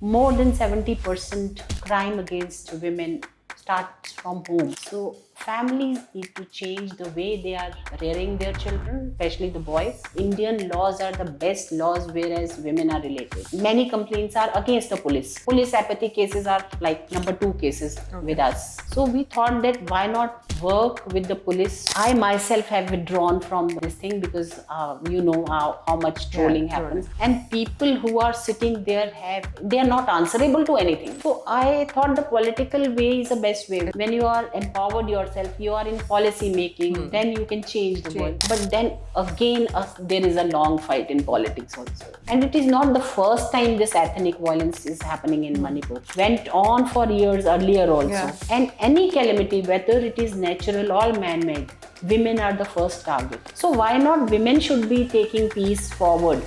more than 70% crime against women starts from home. So families need to change the way they are rearing their children, especially the boys. Indian laws are the best laws whereas women are related. Many complaints are against the police. Police apathy cases are like number 2 cases with us. So we thought that why not work with the police. I myself have withdrawn from this thing because you know how much trolling happens. And people who are sitting there they are not answerable to anything. So I thought the political way is the best way. When you are empowered yourself, you are in policy making, then you can change the world. But then again, there is a long fight in politics also. And it is not the first time this ethnic violence is happening in Manipur. Went on for years earlier also. And any calamity, whether it is natural or man-made, women are the first target. So why not women should be taking peace forward?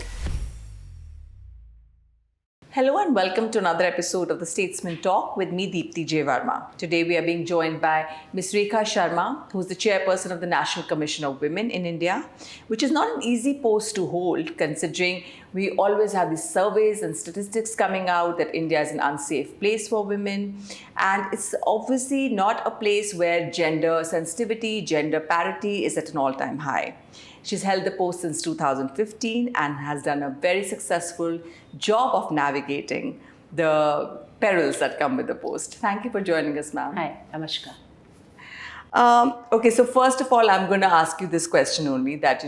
Hello and welcome to another episode of the Statesman Talk with me, Deepti J. Verma. Today we are being joined by Ms. Rekha Sharma, who is the chairperson of the National Commission of Women in India, which is not an easy post to hold considering we always have these surveys and statistics coming out that India is an unsafe place for women. And it's obviously not a place where gender sensitivity, gender parity is at an all-time high. She's held the post since 2015 and has done a very successful job of navigating the perils that come with the post. Thank you for joining us, ma'am. Hi, namaskar. Okay, so first of all, I'm going to ask you this question only that,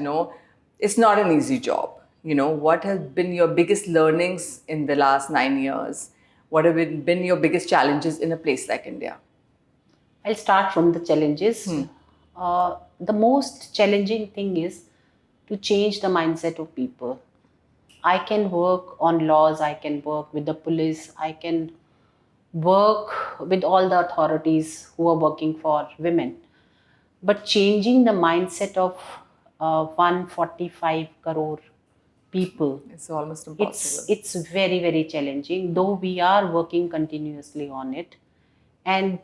it's not an easy job. What has been your biggest learnings in the last 9 years? What have been your biggest challenges in a place like India? I'll start from the challenges. The most challenging thing is to change the mindset of people. I can work on laws, I can work with the police, I can work with all the authorities who are working for women. But changing the mindset of 145 crore people, It's almost impossible. it's very, very challenging, though we are working continuously on it. And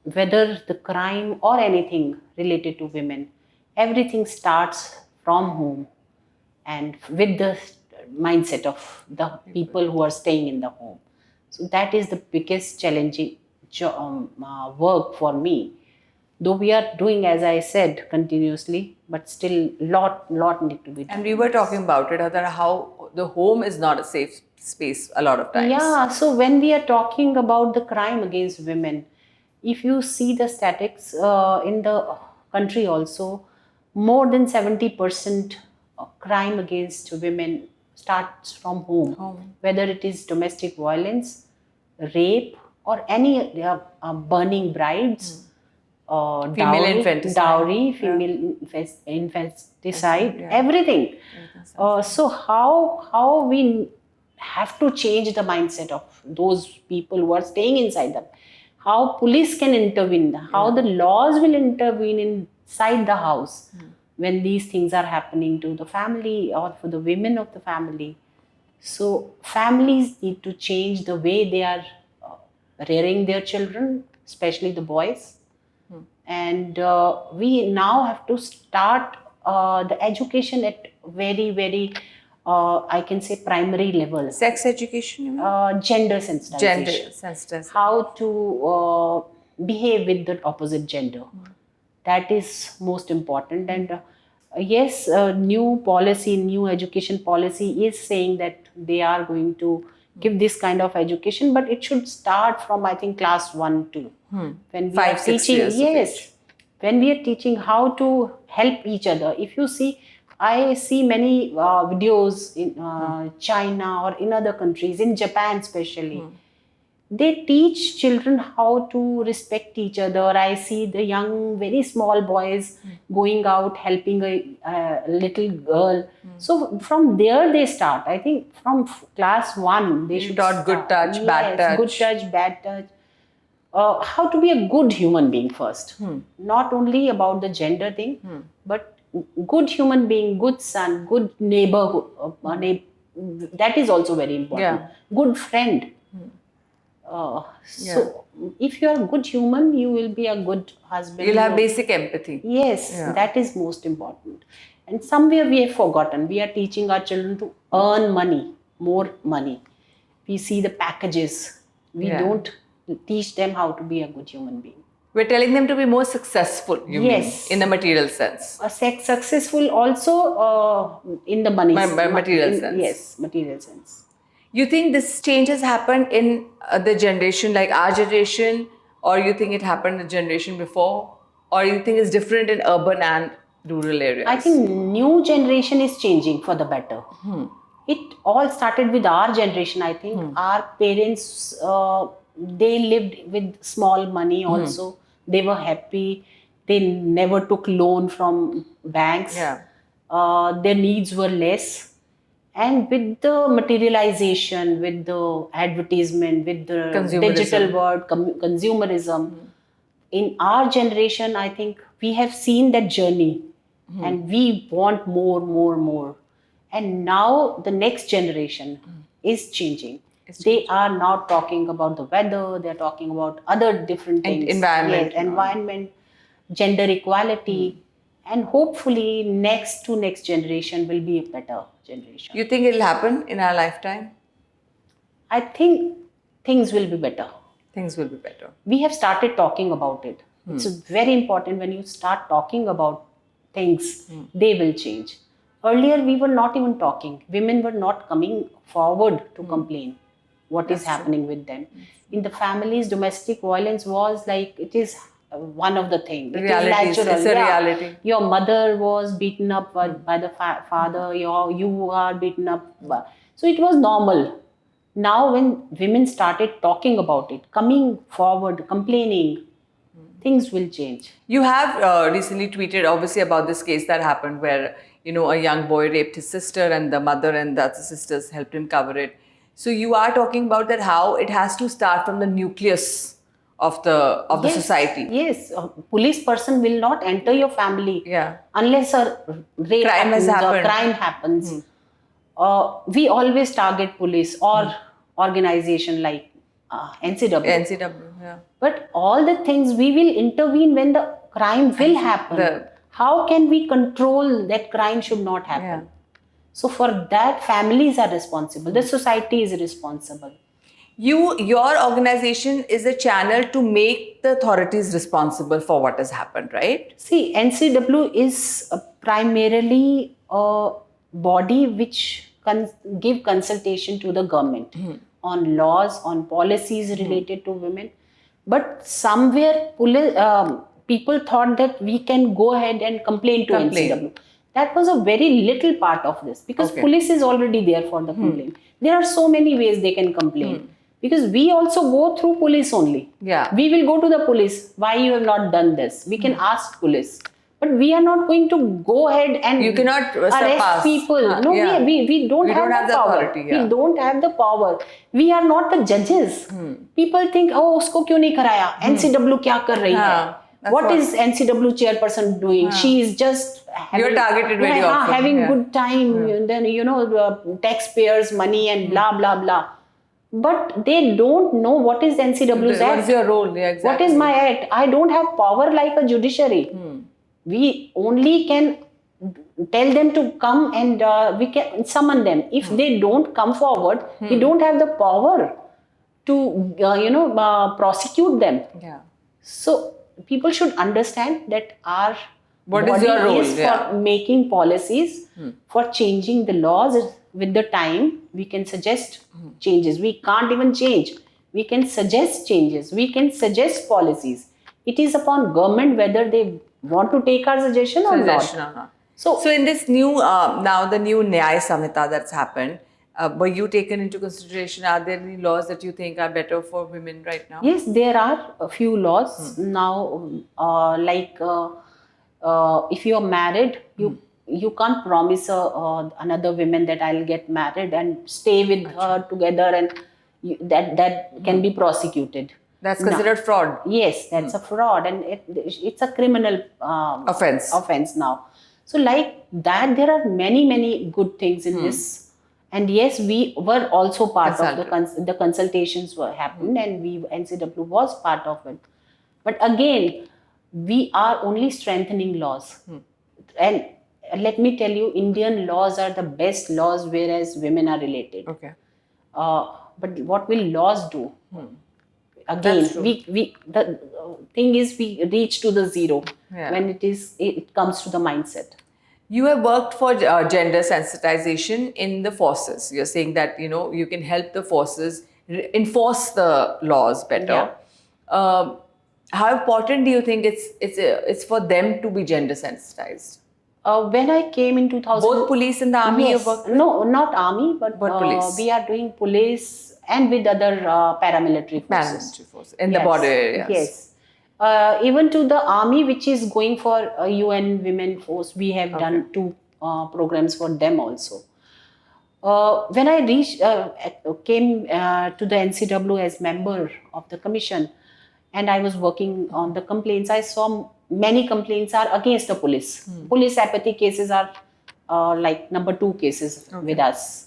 whether the crime or anything related to women, everything starts from home and with the mindset of the people who are staying in the home. So that is the biggest challenging work for me. Though we are doing, as I said, continuously, but still lot need to be done. And we were talking about it, that how the home is not a safe space a lot of times. Yeah, so when we are talking about the crime against women, if you see the statistics in the country also, more than 70% crime against women starts from home. Whether it is domestic violence, rape, or any burning brides, Female infanticide. dowry, female infanticide, everything. So how we have to change the mindset of those people who are staying inside them. How police can intervene, how the laws will intervene inside the house when these things are happening to the family or for the women of the family. So families need to change the way they are rearing their children, especially the boys. And we now have to start the education at very, very, I can say, primary level. Sex education, you mean? Gender sensitization. Gender sensitization. How to behave with the opposite gender. That is most important. And yes, new policy, new education policy is saying that they are going to give this kind of education, but it should start from, I think, class 1, 2. When we 5, are 6 teaching, years of age. when we are teaching how to help each other. If you see, I see many videos in China or in other countries, in Japan especially. They teach children how to respect each other. I see the young, very small boys going out helping a little girl. So from there they start. I think from class 1 they should taught good touch, bad touch. Good touch, bad touch. How to be a good human being first. Not only about the gender thing, but good human being, good son, good neighbor. That is also very important. Good friend. So if you are a good human, you will be a good husband. You'll have basic empathy. Yes, that is most important. And somewhere we have forgotten. We are teaching our children to earn money, more money. we see the packages. We Yeah. don't teach them how to be a good human being. We're telling them to be more successful, you Yes. mean, in a material sense. A successful also in the money Material sense. Yes, material sense. You think this change has happened in the generation like our generation, or you think it happened the generation before, or you think it's different in urban and rural areas? I think new generation is changing for the better. It all started with our generation. I think our parents, they lived with small money also. They were happy. They never took loan from banks. Yeah. Their needs were less. And with the materialization, with the advertisement, with the Consumerism. digital world, consumerism, in our generation, I think we have seen that journey and we want more. And now the next generation is changing. They are now talking about the weather, they're talking about other different And things. environment. Yes, environment, gender equality, and hopefully next generation will be a better generation. You think it'll happen in our lifetime? I think things will be better. Things will be better. We have started talking about it. It's very important when you start talking about things, they will change. Earlier, we were not even talking. Women were not coming forward to complain what is happening with them. In the families, domestic violence was like, it is one of the things. It is natural. It's a reality. Your mother was beaten up by the father, you are beaten up. So it was normal. Now, when women started talking about it, coming forward, complaining, things will change. You have recently tweeted, obviously, about this case that happened where, a young boy raped his sister and the mother and the other sisters helped him cover it. So you are talking about that how it has to start from the nucleus of the Yes, society. Yes, a police person will not enter your family unless a rape Crime has happens or happened. crime happens. We always target police or organization like NCW. NCW, yeah. But all the things we will intervene when the crime will happen. How can we control that crime should not happen? Yeah. So for that, families are responsible. The society is responsible. Your organization is a channel to make the authorities responsible for what has happened, right? See, NCW is primarily a body which give consultation to the government on laws, on policies related to women. But somewhere people thought that we can go ahead and complain to NCW. That was a very little part of this because police is already there for the complaint. There are so many ways they can complain. Because we also go through police only. Yeah. We will go to the police. Why you have not done this? We can ask police. But we are not going to go ahead and You cannot arrest people. No, we don't have the power. Authority, We don't have the power. We are not the judges. People think, oh, usko kyun nahi karaya? NCW kya kar rahi hai? What is NCW chairperson doing? She is just You're targeted very often. Having good time. And then, the taxpayers' money and blah, blah, blah. But they don't know what is NCW's act. What is your role? Yeah, exactly. What is my act? I don't have power like a judiciary. We only can tell them to come and we can summon them. If they don't come forward, we don't have the power to prosecute them. Yeah. So people should understand that our What is body your role? is for making policies, for changing the laws. With the time, we can suggest changes. We can't even change. We can suggest changes. We can suggest policies. It is upon government whether they want to take our suggestion or not. So in this new, now the new Nyaya Samhita that's happened, were you taken into consideration? Are there any laws that you think are better for women right now? Yes, there are a few laws now, if you are married, you can't promise another woman that I'll get married and stay with her together, and that can be prosecuted. That's considered fraud. Yes, that's a fraud, and it's a criminal offense now. So like that, there are many good things in this. And yes, we were also part of the consultations were happened, and NCW was part of it. But again, we are only strengthening laws. And let me tell you, Indian laws are the best laws whereas women are related. Okay. But what will laws do? Again, That's true. the thing is we reach to the zero Yeah. when it comes to the mindset. You have worked for gender sensitization in the forces. You're saying that you can help the forces enforce the laws better. Yeah. How important do you think it's for them to be gender sensitized? When I came in 2000, Both police and the army yes, you worked with? no, not army, but police. we are doing police and with other paramilitary forces. Paramilitary forces in the border areas. Yes. Even to the army, which is going for UN Women Force, we have done 2 programs for them also. When I came to the NCW as member of the commission, and I was working on the complaints, I saw many complaints are against the police. Police apathy cases are like number 2 cases with us.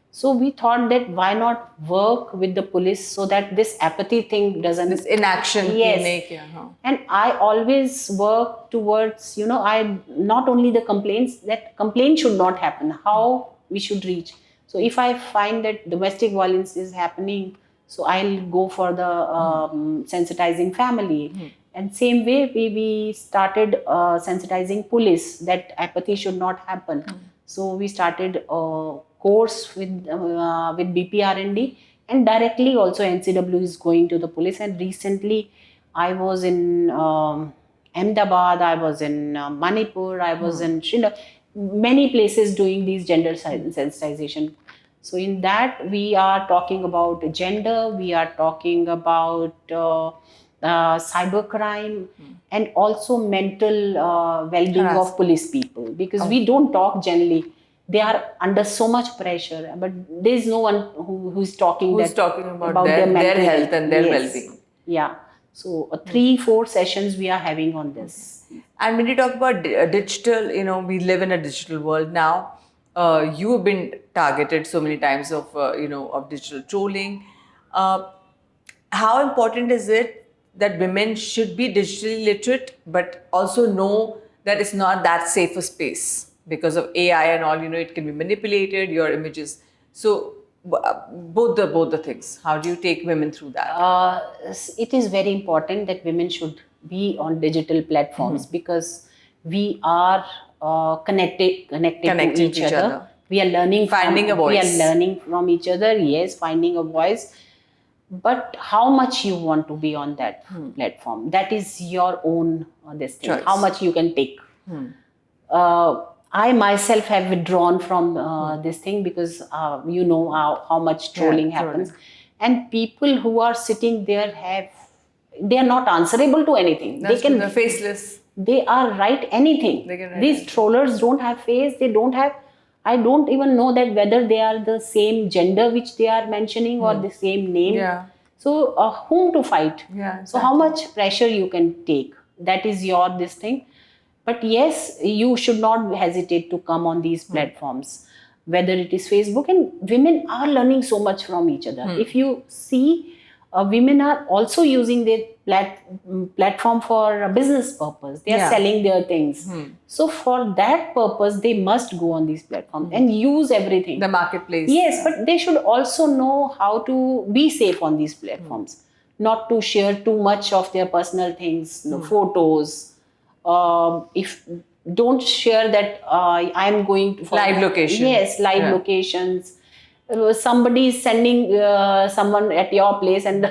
So we thought that why not work with the police so that this apathy thing doesn't. This inaction. Yes. And I always work towards, I not only the complaints, that complaint should not happen, how we should reach. So if I find that domestic violence is happening, so I'll go for the sensitizing family. And same way we started sensitizing police that apathy should not happen. So we started a course with BPRND, and directly also NCW is going to the police. And recently I was in Ahmedabad, I was in Manipur, I was in Srinagar, many places doing these gender sensitization. So in that we are talking about gender, we are talking about cybercrime, and also mental well-being of police people, because we don't talk generally. They are under so much pressure, but there is no one who's talking about their health and their well-being. Yeah. So 3-4 sessions we are having on this. And when you talk about digital, we live in a digital world now. You have been targeted so many times of digital trolling. How important is it that women should be digitally literate, but also know that it's not that safe a space because of AI and all? It can be manipulated, your images. So both the things. How do you take women through that? It is very important that women should be on digital platforms, because we are connected to each other. We are learning, finding a voice. We are learning from each other. Yes, finding a voice. But how much you want to be on that platform, that is your own this thing. Choice. How much you can take. I myself have withdrawn from this thing, because how much trolling happens. And people who are sitting there they are not answerable to anything. They're faceless. They are write anything. These trollers don't have face. They don't have. I don't even know that whether they are the same gender which they are mentioning or the same name. Yeah. So whom to fight? Yeah. So how much pressure you can take? That is your this thing. But yes, you should not hesitate to come on these platforms, whether it is Facebook. And women are learning so much from each other. If you see, women are also using their platform for a business purpose. They are selling their things. So for that purpose, they must go on these platforms and use everything. The marketplace. Yes, but they should also know how to be safe on these platforms. Not to share too much of their personal things, the photos. If don't share that I'm going for live location. Yes, live locations. Somebody is sending someone at your place, and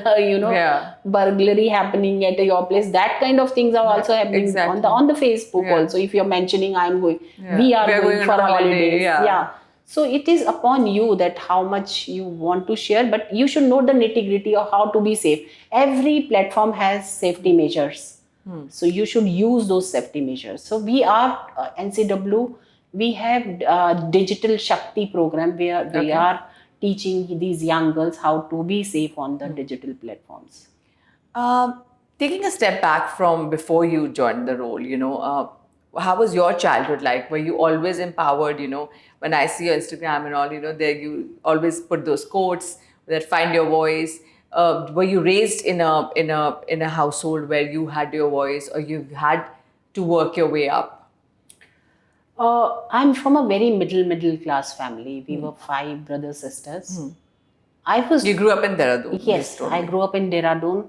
burglary happening at your place. That kind of things are also happening on the Facebook also. If you're mentioning I'm going, we are going for holidays. Yeah. So it is upon you that how much you want to share, but you should know the nitty-gritty of how to be safe. Every platform has safety measures. So you should use those safety measures. So we are NCW. We have Digital Shakti program where we are teaching these young girls how to be safe on the digital platforms. Taking a step back from before you joined the role, how was your childhood like? Were you always empowered? When I see your Instagram and all, there you always put those quotes that find your voice. Were you raised in a household where you had your voice, or you had to work your way up? I'm from a very middle class family. We were 5 brothers, sisters. I was You grew up in Dehradun. you Yes, told I me. grew up in Dehradun.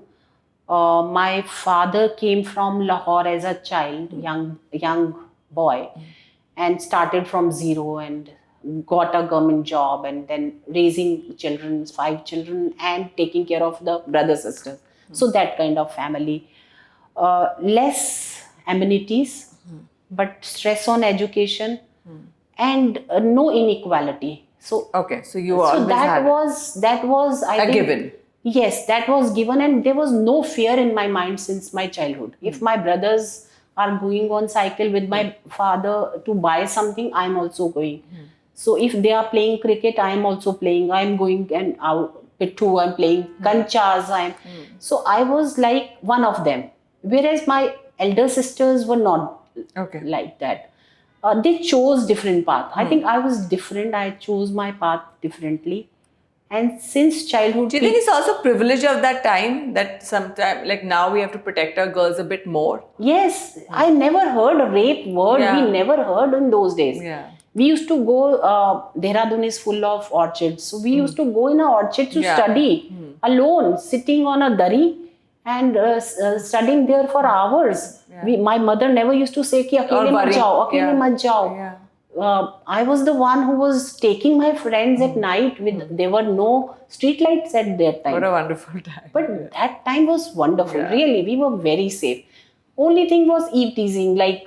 My father came from Lahore as a child, young boy, and started from zero and got a government job and then raising children, 5 children, and taking care of the brothers sisters. So that kind of family. Less amenities, but stress on education and no inequality. So Okay, so you so always had that was I a think given. yes, that was given, and there was no fear in my mind since my childhood. If my brothers are going on cycle with my father to buy something, I'm also going. So if they are playing cricket, I am also playing. I'm going and out pittu, I'm playing kanchas. So I was like one of them. Whereas my elder sisters were not Okay. like that. They chose different path. I think I was different. I chose my path differently, and since childhood, Do you think it's also privilege of that time that sometimes, like now, we have to protect our girls a bit more? yes, I never heard a rape word. Yeah. We never heard in those days. Yeah. We used to go. Dehradun is full of orchards, so we used to go in an orchard to Yeah. study alone, sitting on a dari and studying there for hours. My mother never used to say कि अकेले मत worry. जाओ, अकेले Yeah. मत जाओ. Yeah. I was the one who was taking my friends at night. There were no street lights at that time. What a wonderful time. But that time was wonderful. Yeah. Really, we were very safe. Only thing was eve teasing. Like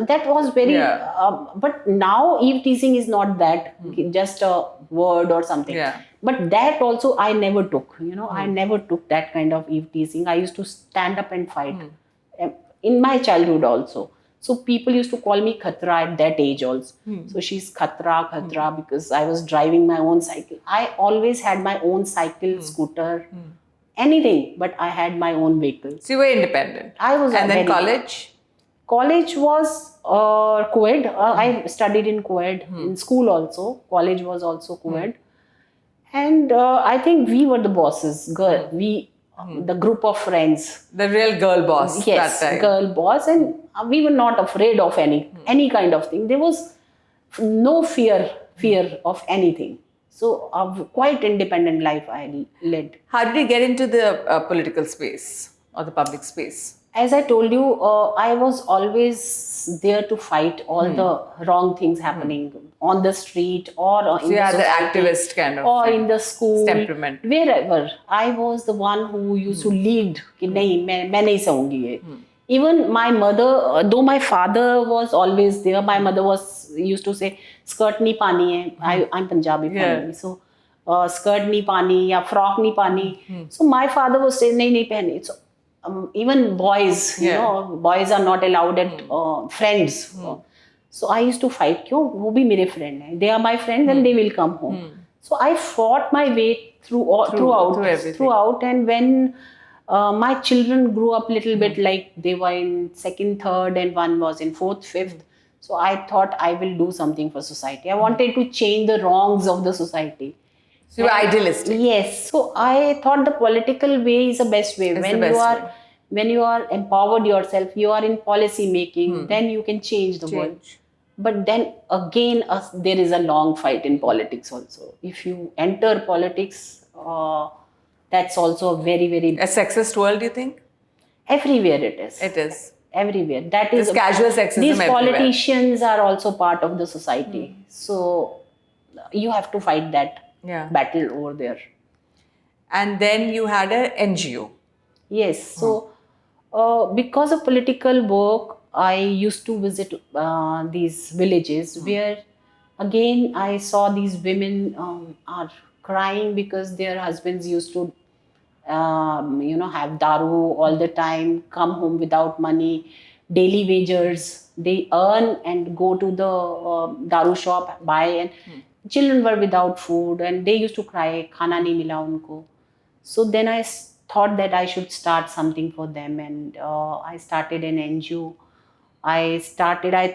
that was very. Yeah. But now eve teasing is not that just a word or something. Yeah. But that also I never took. I never took that kind of eve teasing. I used to stand up and fight. In my childhood also. So people used to call me Khatra at that age also. So she's Khatra, because I was driving my own cycle. I always had my own cycle, scooter, anything, but I had my own vehicle. So you were independent. I was And then very- college? College was co-ed. I studied in co-ed in school also. College was also co-ed. And I think we were the bosses, girl. The group of friends. The real girl boss Yes, that time. girl boss, and we were not afraid of any kind of thing. There was no fear of anything. So quite independent life I led. How did you get into the political space or the public space? As I told you, I was always there to fight all the wrong things happening on the street or in So you the had the society, activist kind of or thing. in the school, Temperament. wherever. I was the one who used to lead. कि नहीं मैं नहीं सहूंगी ये. Even my mother, though my father was always there, my mother used to say skirt नहीं पानी है. I'm Punjabi family, so skirt नहीं पानी या frock नहीं पानी. So my father was saying नहीं नहीं पहनी. So even boys, boys are not allowed at friends. So I used to fight. क्यों? वो भी मेरे friend हैं. They are my friends and they will come home. So I fought my way throughout. And when my children grew up a little bit, like they were in 2nd, 3rd, and one was in 4th, 5th. So I thought I will do something for society. I wanted to change the wrongs of the society. So you were idealistic. Yes. So I thought the political way is the best way. It's the best way. When you are empowered yourself, you are in policy making, then you can change the world. But then again, there is a long fight in politics also. If you enter politics, that's also a very, very... A sexist world, do you think? Everywhere it is. It is. Everywhere. That is... There's casual sexism These everywhere. politicians are also part of the society. So you have to fight that battle over there. And then you had an NGO. Yes. So because of political work, I used to visit these villages where, again, I saw these women are crying because their husbands used to, have daru all the time, come home without money, daily wagers. They earn and go to the daru shop, buy, and children were without food, and they used to cry, "Khana nahi mila unko." So then I thought that I should start something for them, and I started an NGO. I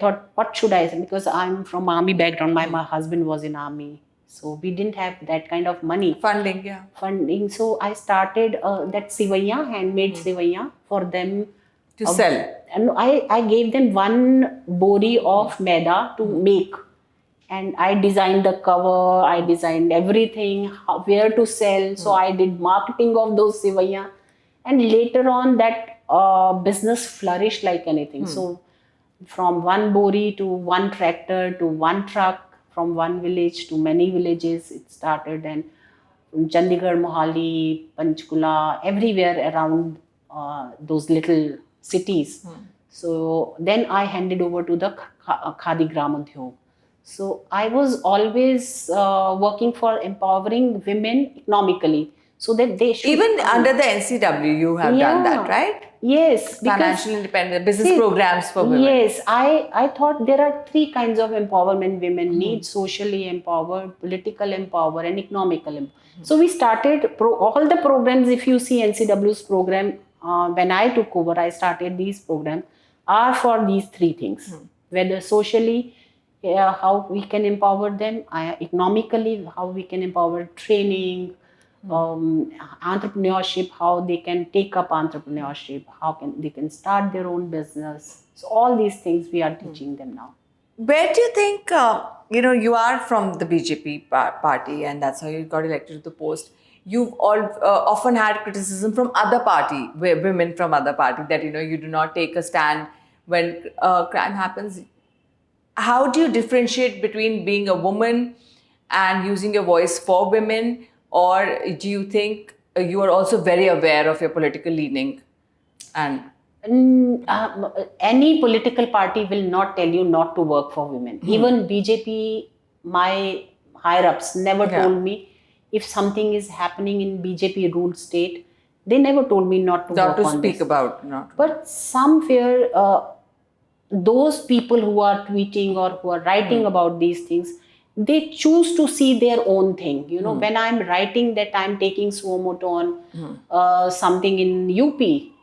thought, what should I say? Because I'm from army background. My husband was in army. So we didn't have that kind of money. Funding. So I started that sivaiya, handmade sivaiya for them. To sell. And I gave them one bori of maida to make. and I designed the cover, I designed everything, where to sell. So I did marketing of those sevaiyan, and later on that business flourished like anything. So from one bori to one tractor to one truck, from one village to many villages, it started, and from Chandigarh, Mohali, Panchkula, everywhere around those little cities. So then I handed over to the Khadi Gram Udyog. So I was always working for empowering women economically so that they should Even under the NCW, you have done that, right? Yes, because Financial independence, business programs for women. yes, I thought there are three kinds of empowerment women need: socially empowered, political empowered, and economical empowered. So we started all the programs. If you see NCW's program, when I took over, I started these programs are for these three things: whether socially, how we can empower them, economically, how we can empower training, entrepreneurship, how they can take up entrepreneurship, how can they can start their own business. So all these things we are teaching them now. Where do you think, you are from the BJP party, and that's how you got elected to the post. You've often had criticism from other party, women from other party, that, you do not take a stand when crime happens. How do you differentiate between being a woman and using your voice for women? Or do you think you are also very aware of your political leaning? And Any political party will not tell you not to work for women. Even BJP, my higher ups never told me if something is happening in BJP ruled state. They never told me not to not work to on speak this. about, not. But somewhere, those people who are tweeting or who are writing about these things, they choose to see their own thing. When I'm writing that I'm taking suo moto on something in UP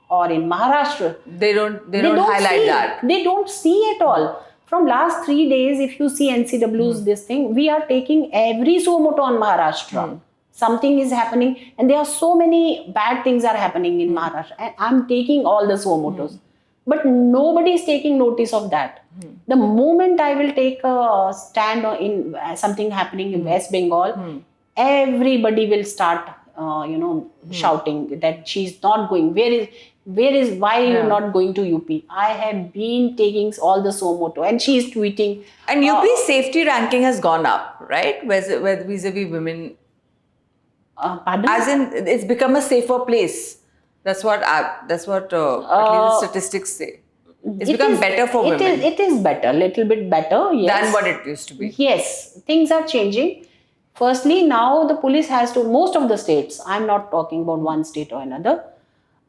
or in Maharashtra, They don't highlight see, that. They don't see at all. From last 3 days, if you see NCW's this thing, we are taking every suo moto on Maharashtra. Something is happening, and there are so many bad things are happening in Maharashtra, and I'm taking all the suo motos. But nobody is taking notice of that. The moment I will take a stand in something happening in West Bengal, everybody will start, shouting that she's not going. Why are you not going to UP? I have been taking all the suo moto, and she is tweeting. And UP's safety ranking has gone up, right? Vis-a-vis women. Pardon? As in, it's become a safer place. That's what at least the statistics say. It's become better for women It is better, little bit better, yes. than what it used to be. Yes, things are changing. Firstly, now the police has to, most of the states, I'm not talking about one state or another,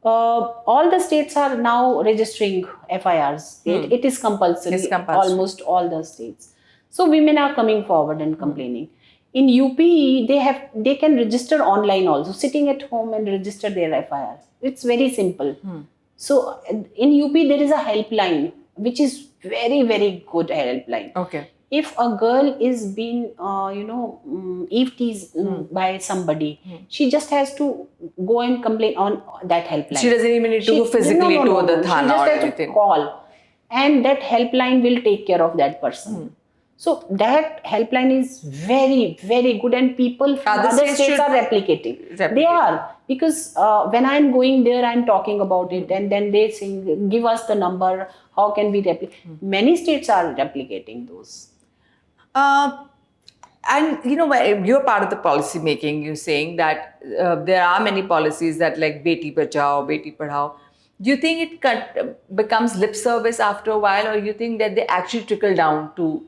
all the states are now registering FIRs. It is compulsory, It's compulsory. almost all the states. So women are coming forward and complaining. In UP, they can register online also, sitting at home and register their FIR. It's very simple. So in UP, there is a helpline, which is very, very good helpline. Okay. If a girl is being, eve-teased by somebody, she just has to go and complain on that helpline. She doesn't even need to go physically to the thana she just or has anything. to call, and that helpline will take care of that person. So that helpline is very, very good, and people from Other other states states should are replicating. They replicate. are, because when I'm going there, I'm talking about it, and then they say, give us the number, how can we replicate? Many states are replicating those. And you're part of the policy making. You're saying that there are many policies that, like Beti Bachao, Beti Padhao. Do you think it becomes lip service after a while, or you think that they actually trickle down to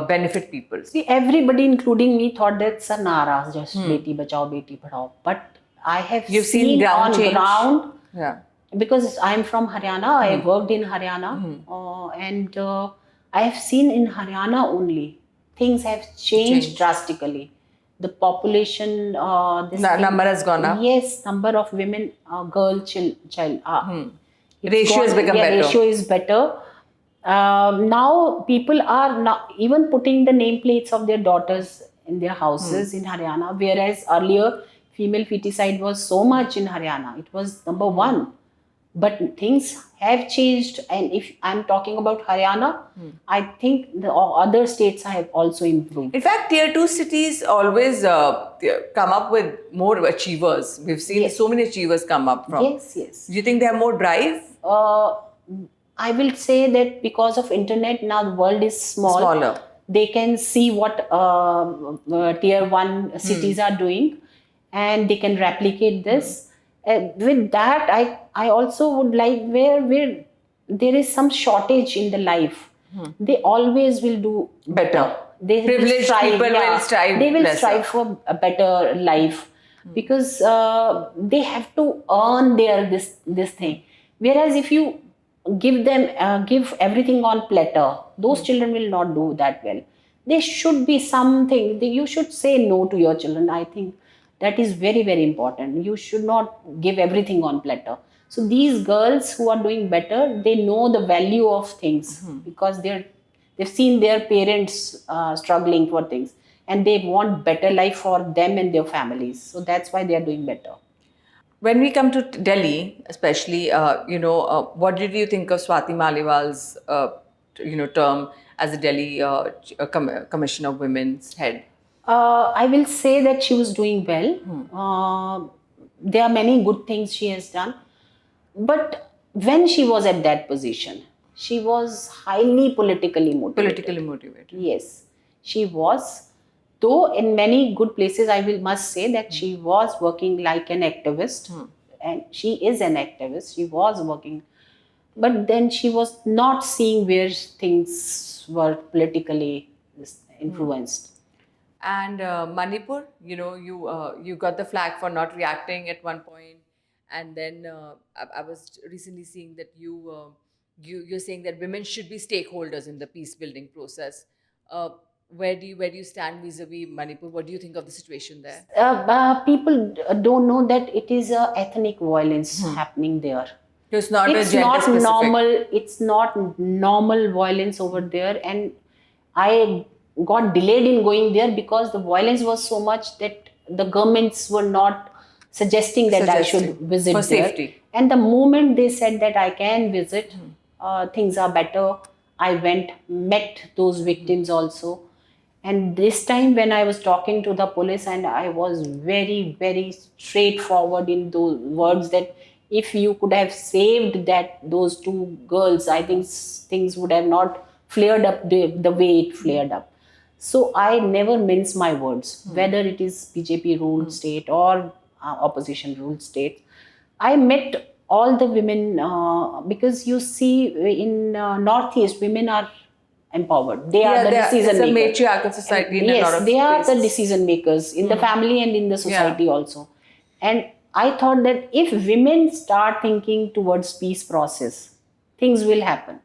benefit people? See, everybody, including me, thought that's a nara, just Beti Bachao, Beti Padhao. But I have You've seen seen ground on change? ground, Yeah. because I'm from Haryana, I worked in Haryana, and I have seen in Haryana only, things have changed drastically. The population, Number has gone up. Yes, number of women, girl, child. Ratio has become better. Ratio is better. Now people are now even putting the nameplates of their daughters in their houses in Haryana, whereas earlier female feticide was so much in Haryana. It was number one. But things have changed, and if I'm talking about Haryana, I think the other states have also improved. In fact, tier 2 cities always come up with more achievers. We've seen Yes. so many achievers come up from. Yes. Do you think they have more drive? I will say that because of internet now the world is Smaller. they can see what tier 1 cities are doing, and they can replicate this. With that, I also would like where there is some shortage in the life, they always will do Better. They will Privileged strive, people will strive they will lesser. strive for a better life, because they have to earn their this thing. Whereas if you give them give everything on platter, those children will not do that well. There should be something, you should say no to your children. I think that is very, very important. You should not give everything on platter. So these girls who are doing better, they know the value of things, because they've seen their parents struggling for things, and they want better life for them and their families. So that's why they are doing better. When we come to Delhi, especially, what did you think of Swati Maliwal's, term as the Delhi Commission of Women's head? I will say that she was doing well. There are many good things she has done. But when she was at that position, she was highly politically motivated. Politically motivated. Yes, she was. Though in many good places, I must say that she was working like an activist, and she is an activist. She was working, but then she was not seeing where things were politically influenced. And Manipur, you got the flag for not reacting at one point, and then I was recently seeing that you're saying that women should be stakeholders in the peace building process. Where do you stand vis-a-vis Manipur? What do you think of the situation there? People don't know that it is a ethnic violence happening there. It's not It's a gender not specific. normal. It's not normal violence over there, and I got delayed in going there because the violence was so much that the governments were not suggesting that I should visit for there. safety. And the moment they said that I can visit, things are better. I went, met those victims also. And this time when I was talking to the police, and I was very, very straightforward in those words that if you could have saved those two girls, I think things would have not flared up the way it flared up. So I never mince my words, whether it is BJP ruled state or opposition ruled state. I met all the women because you see in Northeast, women are empowered. They are the decision makers. It's a matriarchal society in a lot of they are the places. decision makers in the family and in the society also. And I thought that if women start thinking towards peace process, things will happen.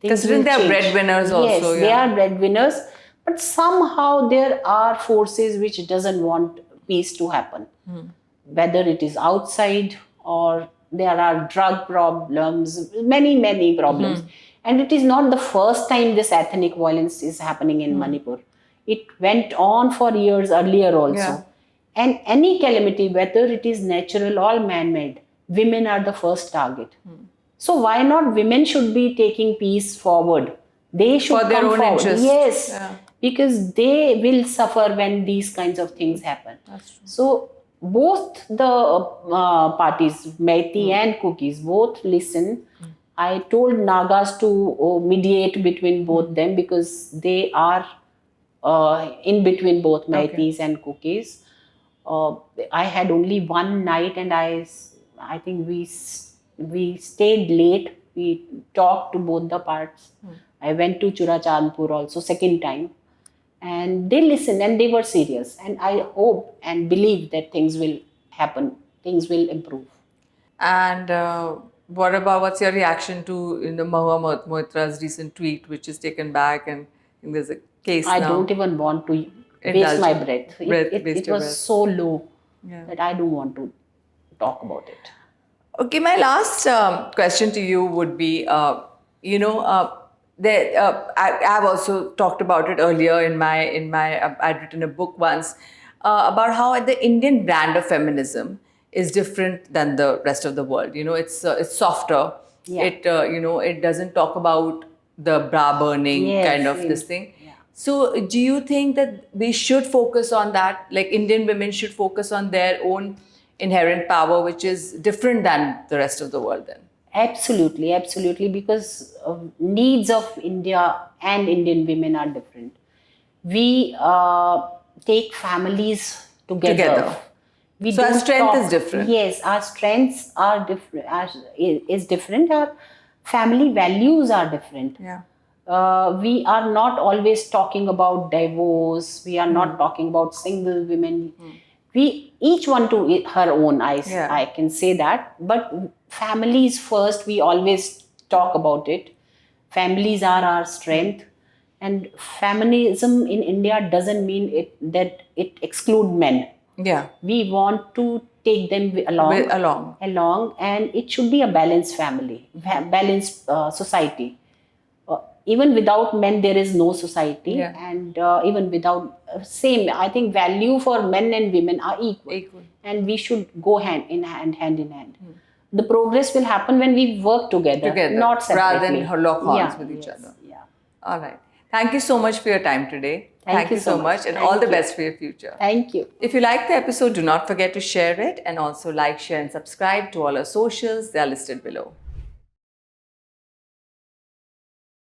Considering they are breadwinners also. Yes, they are breadwinners. But somehow there are forces which doesn't want peace to happen. Whether it is outside or there are drug problems, many, many problems. And it is not the first time this ethnic violence is happening in Manipur. It went on for years earlier also. Yeah. And any calamity, whether it is natural or man-made, women are the first target. So why not women should be taking peace forward? They should For their come own forward. interest. Yes, Yeah. because they will suffer when these kinds of things happen. That's true. So both the parties, Meitei and Kukis, both listen. I told Nagas to mediate between both them because they are in between both Meiteis and Kukis. I had only one night, and I think we stayed late. We talked to both the parts. I went to Churachandpur also second time, and they listened and they were serious. And I hope and believe that things will happen. Things will improve. And what's your reaction to Mahua Moitra's recent tweet, which is taken back, and I think there's a case I now. don't even want to waste Indulge. my breath. Waste It your was breath. so low Yeah. that I don't want to talk about it. Okay, my last question to you would be, I've also talked about it earlier in my I'd written a book once about how the Indian brand of feminism is different than the rest of the world. It's softer. Yeah. It doesn't talk about the bra burning Yes, kind of same. this thing. Yeah. So, do you think that we should focus on that? Like Indian women should focus on their own inherent power, which is different than the rest of the world then? Absolutely, absolutely, because needs of India and Indian women are different. We take families together. We So our don't strength is different. Yes, our strengths are different. Is different. Our family values are different. Yeah. We are not always talking about divorce. We are not talking about single women. We each one to her own. Yeah. I can say that. But families first. We always talk about it. Families are our strength, and feminism in India doesn't mean that it exclude men. Yeah. We want to take them along, and it should be a balanced family, balanced society. Even without men there is no society. Yeah. And even without same, I think value for men and women are equal. And we should go hand in hand. The progress will happen when we work together, not separately, rather than lock horns Yeah, with each yes, other. yeah. All right. Thank you so much for your time today. Thank you so so much, much. and Thank all the you. best for your future. Thank you. If you like the episode, do not forget to share it and also like, share, and subscribe to all our socials. They are listed below.